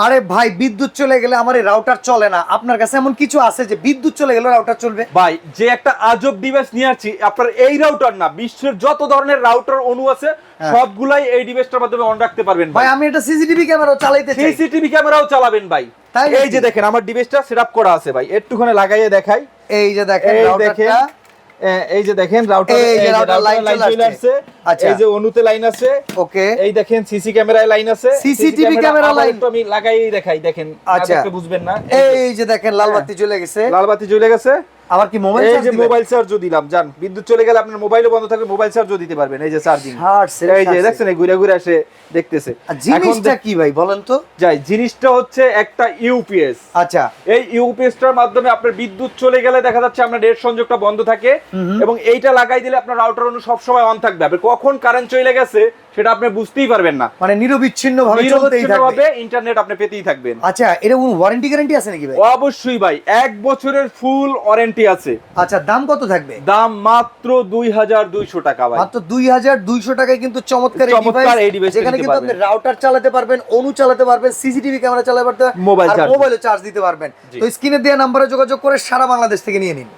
আরে ভাই বিদ্যুৎ চলে গেলে আমার এই রাউটার চলে না, আপনার কাছে এমন কিছু আছে যে বিদ্যুৎ চলে গেলে রাউটার চলবে? ভাই যে একটা আজব ডিভাইস নিয়ে আসছি, আপনার এই রাউটার না, বিশ্বের যত ধরনের রাউটার অনু আছে সবগুলাই এই ডিভাইসটার মাধ্যমে অন রাখতে পারবেন ভাই। আমি এটা সিসিটিভি ক্যামেরাও চালাইতে চাই। সিসিটিভি ক্যামেরাও চালাবেন ভাই। এই যে দেখেন আমার ডিভাইসটা সেটআপ করা আছে ভাই, একটুখানি লাগাইয়ে দেখাই। এই যে দেখেন রাউটারটা, এই যে দেখেন রাউটার, এই যে রাউটার লাইন চলে আসছে। আচ্ছা, এই যে অনুতে লাইন আছে। ওকে, এই দেখেন সিসি ক্যামেরায় লাইন আছে। সিসিটিভি ক্যামেরা লাইন তো আমি লাগাইয়ে দেখাই, দেখেন আপনি বুঝবেন না। এই যে দেখেন লাল বাতি জ্বলে গেছে, লাল বাতি জ্বলে গেছে। আবার কি মোবাইল চার্জ? এই যে মোবাইল চার্জও দিলাম, জান বিদ্যুৎ চলে গেলে আপনার মোবাইলও বন্ধ থাকবে, মোবাইল চার্জও দিতে পারবেন। এই যে চার্জিং, এই যে দেখছেন এই ঘুরে ঘুরে আসে দেখতেছে। জিনিসটা কি ভাই বলেন তো? যাই, জিনিসটা হচ্ছে একটা ইউপিএস। আচ্ছা, এই ইউপিএসটার মাধ্যমে আপনার বিদ্যুৎ চলে গেলে দেখা যাচ্ছে আপনার নেট সংযোগটা বন্ধ থাকে, এবং এইটা লাগাই দিলে আপনার রাউটার অনু সব সময় অন থাকবে। আপনি কখন কারেন্ট চলে গেছে সেটা আপনি বুঝতেই পারবেন না, মানে নিরবিচ্ছিন্নভাবে চলতেই থাকবে, ইন্টারনেট আপনি পেতেই থাকবেন। আচ্ছা, এর কোনো ওয়ারেন্টি গ্যারান্টি আছে নাকি ভাই? অবশ্যই ভাই, 1 বছরের ফুল ওয়ারেন্টি আছে। আচ্ছা, দাম কত থাকবে? দাম মাত্র 2200 টাকা ভাই। মাত্র 2200 টাকায় কিন্তু চমৎকার এই ডিভাইস, যেখানে কিন্তু আপনি রাউটার চালাতে পারবেন, অনু চালাতে পারবেন, সিসিটিভি ক্যামেরা চালাতে পারবেন, মোবাইলে চার্জ দিতে পারবেন। তো স্ক্রিনে দেওয়া নম্বরে যোগাযোগ করে সারা বাংলাদেশ থেকে নিয়ে নিন।